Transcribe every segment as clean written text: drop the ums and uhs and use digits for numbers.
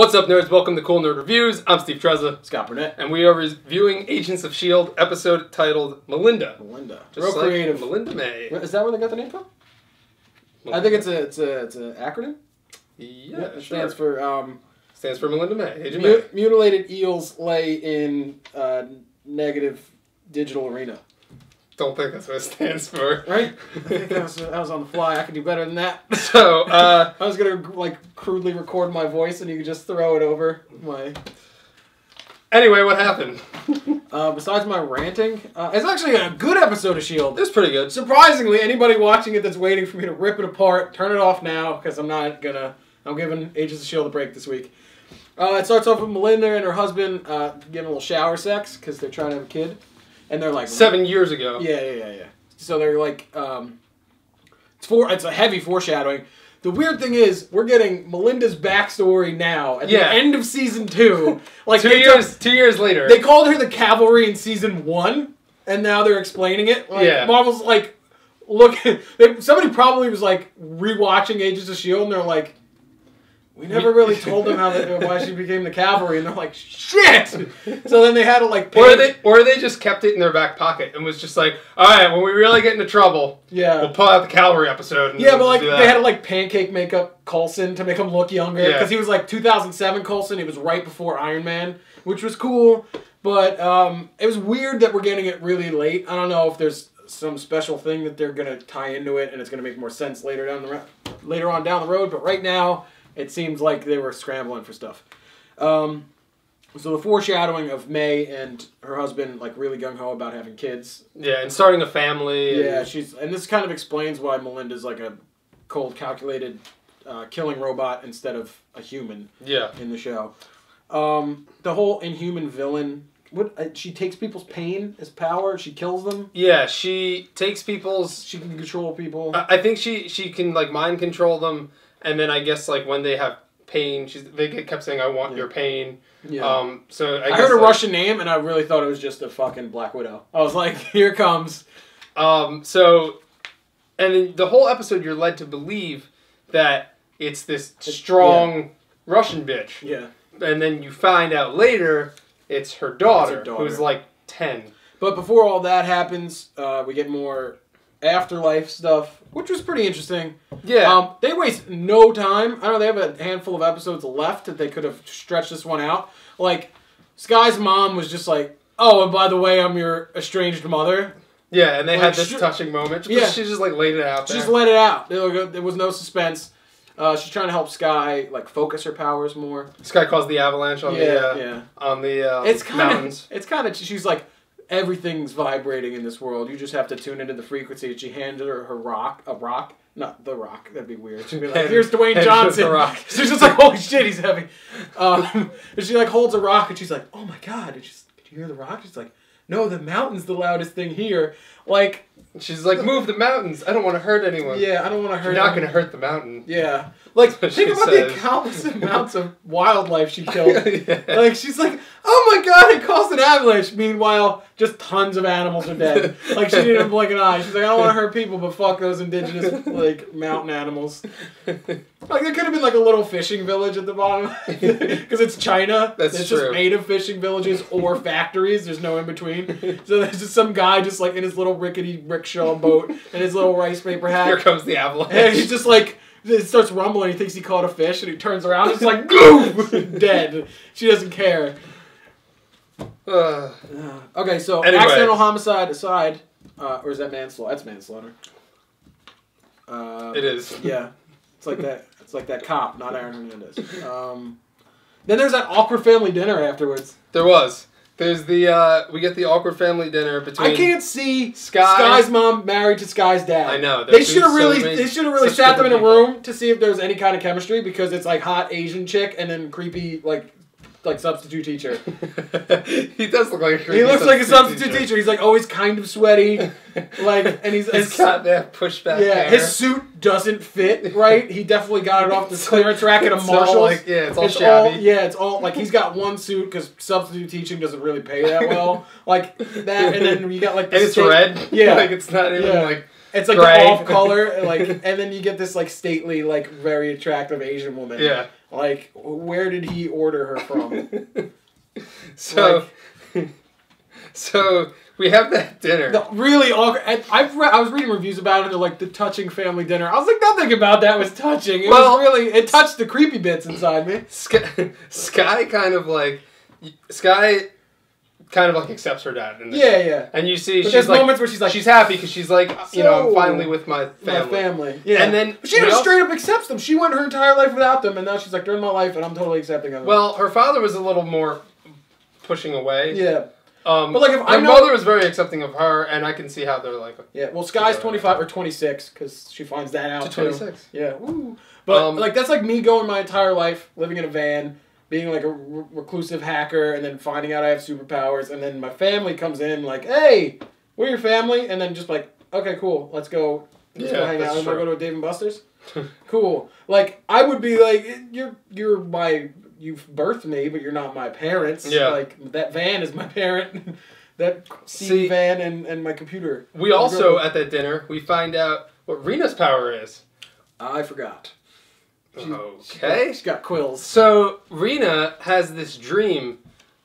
What's up, nerds? Welcome to Cool Nerd Reviews. I'm Steve Trezza. Scott Burnett. And we are reviewing Agents of S.H.I.E.L.D. episode titled Melinda. Melinda. Just Real like creative. Melinda May. Is that where they got the name from? Melinda. I think it's an acronym. Yeah, it stands for stands for Melinda May. Agent May. Mutilated eels lay in negative digital arena. Don't think that's what it stands for. Right? I think that was on the fly. I could do better than that. So, I was gonna like crudely record my voice and you could just throw it over my. Anyway, what happened? Besides my ranting, it's actually a good episode of S.H.I.E.L.D. It's pretty good. Surprisingly, anybody watching it that's waiting for me to rip it apart, turn it off now, because I'm giving Agents of S.H.I.E.L.D. a break this week. It starts off with Melinda and her husband giving a little shower sex, because they're trying to have a kid. And they're like... 7 years ago. Yeah. So they're like... it's a heavy foreshadowing. The weird thing is, we're getting Melinda's backstory now at the end of season 2. Like 2 years later. They called her the Cavalry in season 1, and now they're explaining it. Like, Marvel's like, look, somebody probably was like rewatching Agents of S.H.I.E.L.D. and they're like, we never really told them why she became the Cavalry, and they're like, shit! So then they had to like or they just kept it in their back pocket and was just like, alright, when we really get into trouble, we'll pull out the Cavalry episode. And but like they had to like pancake makeup Coulson to make him look younger. Yeah. Because he was like 2007 Coulson, he was right before Iron Man, which was cool. But it was weird that we're getting it really late. I don't know if there's some special thing that they're going to tie into it and it's going to make more sense later on down the road. But right now, it seems like they were scrambling for stuff. So the foreshadowing of May and her husband, like, really gung-ho about having kids. Yeah, and starting a family. Yeah, and this kind of explains why Melinda's like a cold, calculated killing robot instead of a human in the show. The whole inhuman villain... she takes people's pain as power. She kills them. Yeah, she takes people's... She can control people. I think she can, like, mind control them. And then I guess, like, when they have pain, they kept saying, I want your pain. Yeah. So I heard a Russian name, and I really thought it was just a fucking Black Widow. I was like, here comes. And then the whole episode, you're led to believe that it's this strong Russian bitch. Yeah. And then you find out later it's her daughter, who's, like, 10. But before all that happens, we get more Afterlife stuff, which was pretty interesting. Yeah. They waste no time. I don't know, they have a handful of episodes left that they could have stretched this one out. Like, Skye's mom was just like, oh, and by the way, I'm your estranged mother. Yeah, and they had this touching moment. Yeah. She just, like, laid it out there. She just let it out. There was no suspense. She's trying to help Skye, like, focus her powers more. Skye caused the avalanche on the mountains. It's kind of, she's like, everything's vibrating in this world. You just have to tune into the frequency. And she handed her a rock. Not the Rock. That'd be weird. She'd be like, here's Dwayne Johnson. She's just like, holy shit, he's heavy. And she like holds a rock and she's like, oh my god. And she's, did you hear the rock? She's like, no, the mountain's the loudest thing here. Like, she's like, move the mountains. I don't want to hurt anyone. Yeah, I don't want to hurt You're not going to hurt the mountain. Yeah. Like, think about the countless amounts of wildlife she killed. Like, she's like, oh my god, it caused an avalanche. Meanwhile, just tons of animals are dead. Like, she didn't even blink an eye. She's like, I don't want to hurt people, but fuck those indigenous, like, mountain animals. Like, there could have been, like, a little fishing village at the bottom. Because it's China. That's it's true. Just made of fishing villages or factories. There's no in-between. So there's just some guy just, like, in his little rickety rickshaw boat and his little rice paper hat. Here comes the avalanche. And he's just, like... It starts rumbling, he thinks he caught a fish, and he turns around and it's like, boom! Dead. She doesn't care. Okay, so anyway. Accidental homicide aside, or is that manslaughter? That's manslaughter. It is. Yeah. It's like that. It's like that cop, not Aaron Hernandez. Then there's that awkward family dinner afterwards. There was. There's the, we get the awkward family dinner between... I can't see Skye's mom married to Skye's dad. I know. They should have really sat them in a room to see if there was any kind of chemistry, because it's like hot Asian chick and then creepy, like substitute teacher. He does look like a creepy He looks like a substitute teacher. He's like always kind of sweaty. Like, and he's got that pushback hair. His suit doesn't fit right. He definitely got it off the clearance rack at a Marshall's. It's all shabby. It's all like he's got one suit because substitute teaching doesn't really pay that well. Like that, and then you got like and it's red. Yeah, like it's not even like. It's like gray. the off color, like, and then you get this like stately, like very attractive Asian woman. Yeah. Like, where did he order her from? So, so we have that dinner. Really awkward. I was reading reviews about it. They're like the touching family dinner. I was like, nothing about that was touching. It touched the creepy bits inside me. Skye kind of like accepts her dad. Yeah. And you see, but there's moments where she's like, she's happy because she's like, I'm finally with my family. Yeah. And then she just straight up accepts them. She went her entire life without them, and now she's like, they're in my life, and I'm totally accepting of them. Well, her father was a little more pushing away. Yeah. But like, if her mother was very accepting of her, and I can see how they're like. Yeah. Well, Skye's 25 or 26 because she finds that out too. 26. Yeah. Woo. But like, that's like me going my entire life living in a van, being like a reclusive hacker, and then finding out I have superpowers, and then my family comes in like, hey, we're your family, and then just like, okay, cool, let's go hang out. Want to go to a Dave & Buster's? Cool. Like, I would be like, you've birthed me, but you're not my parents. Yeah. Like, that van is my parent. That van and my computer. We also, at that dinner, we find out what Rena's power is. I forgot. She's got quills. So Rena has this dream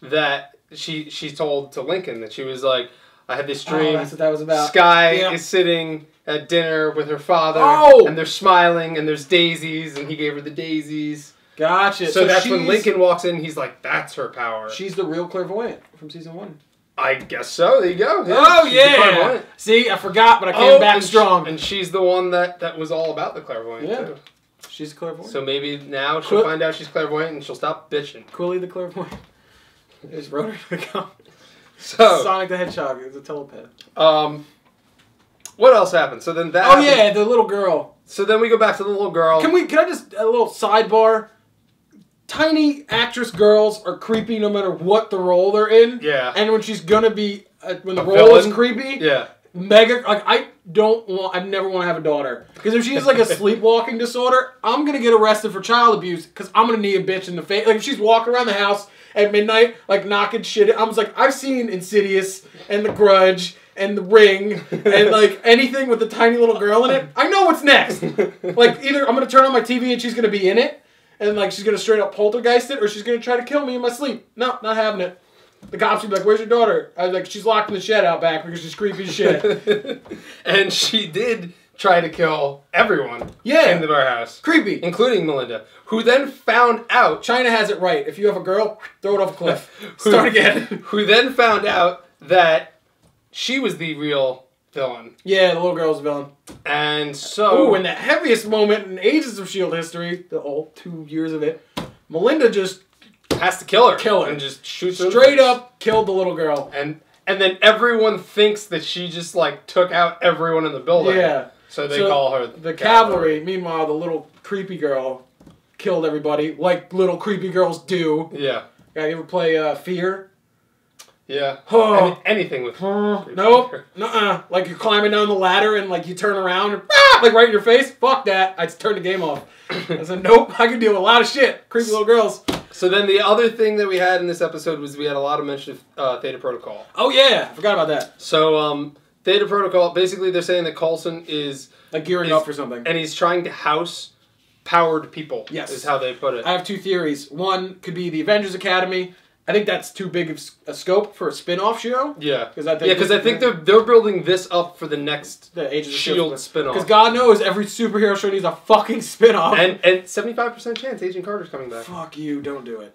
that she told to Lincoln, that she was like, I had this dream. That's what that was about. Skye is sitting at dinner with her father, and they're smiling, and there's daisies, and he gave her the daisies. Gotcha. So that's when Lincoln walks in, he's like, that's her power. She's the real clairvoyant from season 1. I guess so. There you go. Yeah, oh, yeah. See, I forgot, but I came back strong. And she's the one that was all about the clairvoyant, too. She's clairvoyant. So maybe now she'll find out she's clairvoyant and she'll stop bitching. Quilly the clairvoyant. Just wrote her to come. So Sonic the Hedgehog is a telepath. What else happened? So then that. Yeah, the little girl. So then we go back to the little girl. Can I just a little sidebar? Tiny actress girls are creepy no matter what the role they're in. Yeah. And when she's gonna be when the role is creepy. Yeah. Mega, like, I never want to have a daughter. Because if she has, like, a sleepwalking disorder, I'm going to get arrested for child abuse because I'm going to knee a bitch in the face. Like, if she's walking around the house at midnight, like, knocking shit, I was like, I've seen Insidious and The Grudge and The Ring and, like, anything with a tiny little girl in it. I know what's next. Like, either I'm going to turn on my TV and she's going to be in it, and, like, she's going to straight up poltergeist it, or she's going to try to kill me in my sleep. No, not having it. The cops would be like, where's your daughter? I was like, she's locked in the shed out back because she's creepy as shit. And she did try to kill everyone in our house. Creepy. Including Melinda, who then found out... China has it right. If you have a girl, throw it off a cliff. Start again. Who then found out that she was the real villain. Yeah, the little girl's the villain. And so... Ooh, in the heaviest moment in Ages of S.H.I.E.L.D. history, the whole 2 years of it, Melinda just... has to kill her. Kill her. And just shoots her. Straight up killed the little girl. And then everyone thinks that she just, like, took out everyone in the building. Yeah. So they call her the Cavalry. Meanwhile, the little creepy girl killed everybody, like little creepy girls do. Yeah. You ever play Fear? Yeah. Anything with Nope. Nuh-uh. Like you're climbing down the ladder and like you turn around and like right in your face. Fuck that. I'd turn the game off. I said, nope, I can deal with a lot of shit. Creepy little girls. So then the other thing that we had in this episode was we had a lot of mention of Theta Protocol. Oh yeah, I forgot about that. So Theta Protocol, basically they're saying that Coulson is... like gearing up for something. And he's trying to house powered people. Yes. Is how they put it. I have two theories. One could be the Avengers Academy. I think that's too big of a scope for a spin-off show. Yeah. Because I think they're building this up for the next S.H.I.E.L.D. spin-off. Because God knows every superhero show needs a fucking spin-off. And 75% chance Agent Carter's coming back. Fuck you, don't do it.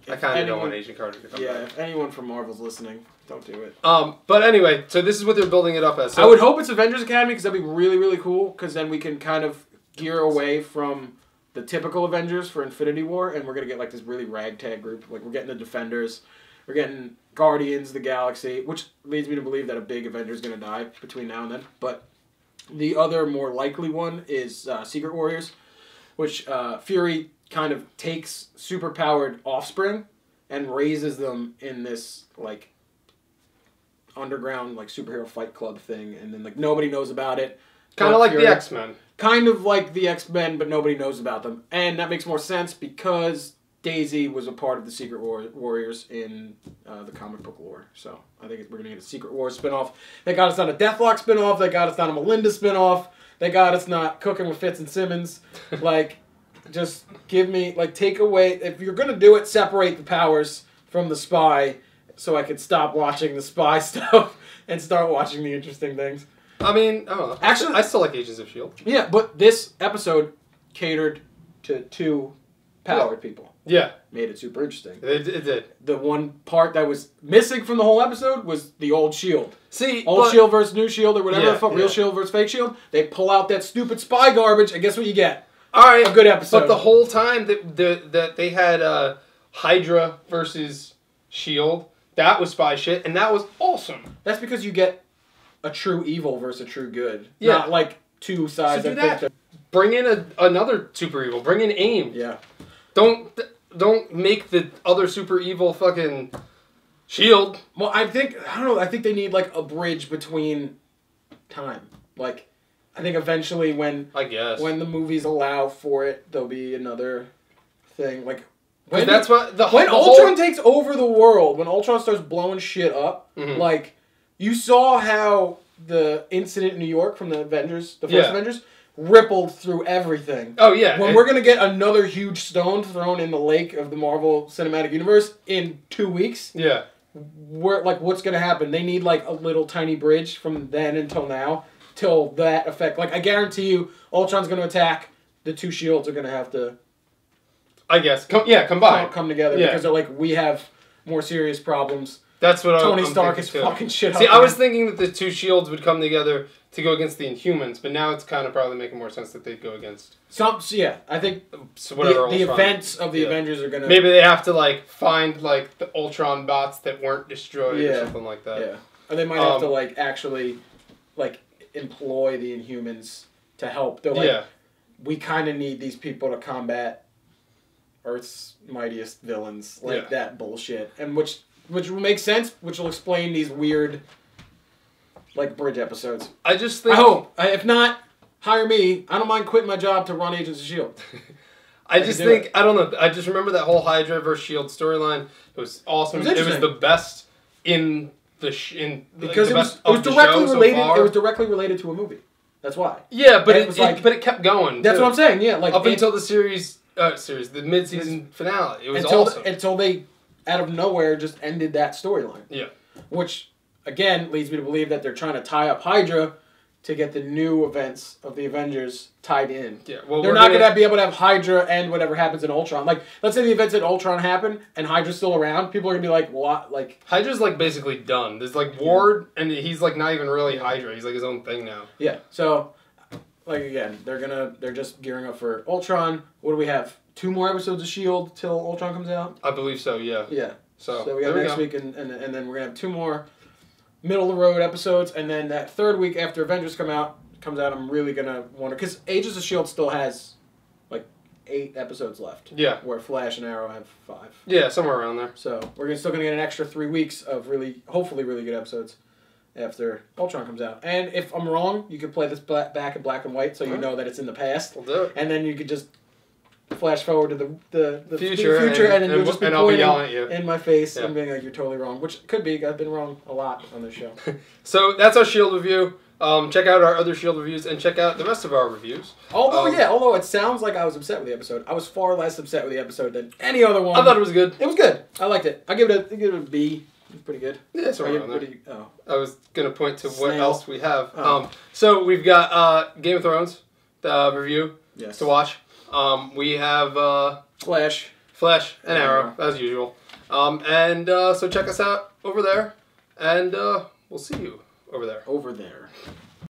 I kind of don't want Agent Carter to come back. Yeah, if anyone from Marvel's listening, don't do it. But anyway, so this is what they're building it up as. So I would hope it's Avengers Academy because that'd be really, really cool. Because then we can kind of gear away from the typical Avengers for Infinity War, and we're gonna get like this really ragtag group. Like we're getting the Defenders, we're getting Guardians of the Galaxy, which leads me to believe that a big Avenger's gonna die between now and then. But the other more likely one is Secret Warriors, which Fury kind of takes superpowered offspring and raises them in this like underground like superhero fight club thing, and then like nobody knows about it. Kind of like the X-Men. Kind of like the X-Men, but nobody knows about them. And that makes more sense because Daisy was a part of the Secret Warriors in the comic book lore. So I think we're going to get a Secret Wars spinoff. They got us on a Deathlock spinoff. They got us on a Melinda spinoff. They got us not cooking with Fitz and Simmons. Like, just give me, like, take away, if you're going to do it, separate the powers from the spy so I could stop watching the spy stuff and start watching the interesting things. I mean, I don't know. Actually, I still like Agents of S.H.I.E.L.D. Yeah, but this episode catered to 2 powered people. Yeah. Made it super interesting. It did. The one part that was missing from the whole episode was the old S.H.I.E.L.D. See, old S.H.I.E.L.D. versus new S.H.I.E.L.D. or whatever the fuck, real S.H.I.E.L.D. versus fake S.H.I.E.L.D. They pull out that stupid spy garbage, and guess what you get? All right, a good episode. But the whole time that they had Hydra versus S.H.I.E.L.D., that was spy shit, and that was awesome. That's because you get a true evil versus a true good. Yeah. Not like 2 sides So do that that. Bring in another super evil. Bring in AIM. Yeah. Don't make the other super evil fucking S.H.I.E.L.D. Well, I don't know, I think they need like a bridge between time. Like, I think eventually when the movies allow for it, there'll be another thing. Like, when Ultron takes over the world, when Ultron starts blowing shit up, like, you saw how the incident in New York from the Avengers, the first Avengers, rippled through everything. Oh, yeah. When we're going to get another huge stone thrown in the lake of the Marvel Cinematic Universe in 2 weeks. Yeah. What's going to happen? They need, like, a little tiny bridge from then until now, till that effect. Like, I guarantee you, Ultron's going to attack, the 2 S.H.I.E.L.D.s are going to have to... I guess. Combine. Come together, because they're like, we have more serious problems. That's what Tony Stark is fucking shit up. See, I was thinking that the 2 S.H.I.E.L.D.s would come together to go against the Inhumans, but now it's kind of probably making more sense that they'd go against... I think the events of the Avengers are going to... Maybe they have to, like, find, like, the Ultron bots that weren't destroyed or something like that. Yeah. Or they might have to, like, actually, like, employ the Inhumans to help. They're like, we kind of need these people to combat Earth's mightiest villains, like that bullshit, and which will make sense, which will explain these weird, like, bridge episodes. I just think... I hope. If not, hire me. I don't mind quitting my job to run Agents of S.H.I.E.L.D. I just think, I don't know, I just remember that whole Hydra versus S.H.I.E.L.D. storyline. It was awesome. It was the best in the... because it was directly related. It was directly related to a movie. That's why. Yeah, but it kept going. That's what I'm saying, yeah. Like, up until the the mid-season finale. It was awesome. Until they, out of nowhere, just ended that storyline. Yeah. Which, again, leads me to believe that they're trying to tie up Hydra to get the new events of the Avengers tied in. Yeah, well, they're not going to be able to have Hydra and whatever happens in Ultron. Like, let's say the events in Ultron happen and Hydra's still around. People are going to be like, what? Like, Hydra's, like, basically done. There's, like, Ward, and he's, like, not even really Hydra. He's, like, his own thing now. Yeah, so... Like, again, they're just gearing up for Ultron. What do we have? 2 more episodes of S.H.I.E.L.D. till Ultron comes out? I believe so, yeah. Yeah. So we got next week, and then we're going to have 2 more middle-of-the-road episodes, and then that 3rd week after Avengers comes out, I'm really going to wonder... Because Agents of S.H.I.E.L.D. still has, like, 8 episodes left. Yeah. Where Flash and Arrow have 5. Yeah, somewhere around there. So we're still going to get an extra 3 weeks of hopefully really good episodes after Ultron comes out. And if I'm wrong, you could play this back in black and white so you know that it's in the past. We'll do it. And then you could just flash forward to the future and then you'll just be pointing at you in my face and being like, you're totally wrong. Which could be. I've been wrong a lot on this show. So that's our S.H.I.E.L.D. review. Check out our other S.H.I.E.L.D. reviews and check out the rest of our reviews. Although it sounds like I was upset with the episode, I was far less upset with the episode than any other one. I thought it was good. It was good. I liked it. I give it a B. It's pretty good. Yeah, it's right around there. I was going to point to what else we have. So we've got Game of Thrones, the review to watch. We have Flash and Arrow, as usual. So check us out over there, and we'll see you over there.